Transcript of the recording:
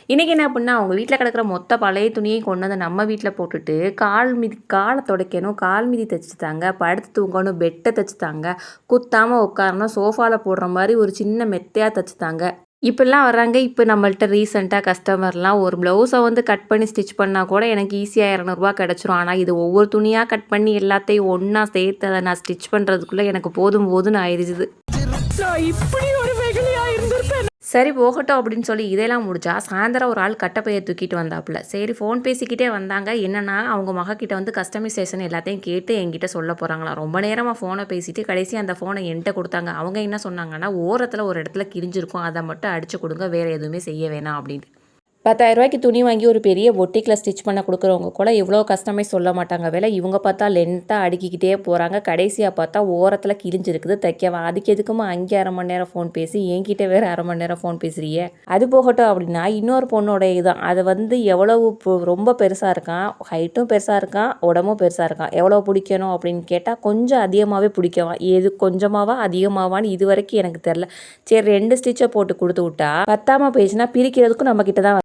இன்றைக்கி என்ன பண்ணால் அவங்க வீட்டில் கிடக்கிற மொத்த பழைய துணியை கொண்டு வந்து நம்ம வீட்டில் போட்டுட்டு காலை துடைக்கணும், கால் மிதி தைச்சி தாங்க, படுத்து தூங்கணும், பெட்டை தைச்சி தாங்க, குத்தாமல் உட்காரணும், சோஃபாவில் போடுற மாதிரி ஒரு சின்ன மெத்தையாக தைச்சி தாங்க. இப்படிலாம் வர்றாங்க. இப்போ நம்மள்ட்ட ரீசெண்டாக கஸ்டமர்லாம் ஒரு ப்ளவுஸை வந்து கட் பண்ணி ஸ்டிச் பண்ணால் கூட எனக்கு ஈஸியாக ரூ. 200 கிடச்சிரும். ஆனால் இது ஒவ்வொரு துணியாக கட் பண்ணி எல்லாத்தையும் ஒன்றா சேர்த்து அதை நான் ஸ்டிச் பண்ணுறதுக்குள்ளே எனக்கு போதும் போதுன்னு ஆயிடுது. இப்படி ஒரு வெகுளியாக இருந்திருப்பேன். சரி போகட்டும் அப்படின்னு சொல்லி இதெல்லாம் முடிச்சா சாயந்தரம் ஒரு ஆள் கட்டப்பையை தூக்கிட்டு வந்தாப்புல. சரி ஃபோன் பேசிக்கிட்டே வந்தாங்க. என்னன்னா அவங்க மகக்கிட்ட வந்து கஸ்டமைசேஷன் எல்லாத்தையும் கேட்டு என்கிட்ட சொல்ல போகிறாங்களாம். ரொம்ப நேரமாக ஃபோனை பேசிட்டு கடைசி அந்த ஃபோனை என்கிட்ட கொடுத்தாங்க. அவங்க என்ன சொன்னாங்கன்னா, ஓரத்தில் ஒரு இடத்துல கிழிஞ்சிருக்கும், அதை மட்டும் அடித்து கொடுங்க, வேறு எதுவுமே செய்ய வேணாம் அப்படின்னு. 10,000 துணி வாங்கி ஒரு பெரிய பொட்டிக்கில் ஸ்டிச் பண்ண கொடுக்குறவங்க கூட இவ்வளோ கஸ்டமைஸ் சொல்ல மாட்டாங்க. வேலை இவங்க பார்த்தா லென்த்தாக அடுக்கிக்கிட்டே போகிறாங்க. கடைசியாக பார்த்தா ஓரத்தில் கிழிஞ்சிருக்குது, தைக்கவா? அதுக்கு எதுக்குமா அங்கே 1/2 மணி நேரம் ஃபோன் பேசி என்கிட்ட வேறு 1/2 மணி நேரம் ஃபோன் பேசுறியே? அது போகட்டும் அப்படின்னா இன்னொரு பொண்ணோட இதுதான். அது வந்து எவ்வளவு ரொம்ப பெருசாக இருக்கான், ஹைட்டும் பெருசாக இருக்கான், உடம்பும் பெருசாக இருக்கான். எவ்வளோ பிடிக்கணும் அப்படின்னு கேட்டால் கொஞ்சம் அதிகமாகவே பிடிக்கவா? எது கொஞ்சமாவா அதிகமாவான்னு இது வரைக்கும் எனக்கு தெரில. சரி 2 ஸ்டிச்சை போட்டு கொடுத்து விட்டா பத்தாமல் போயிடுச்சுன்னா பிரிக்கிறதுக்கும் நம்மக்கிட்ட தான்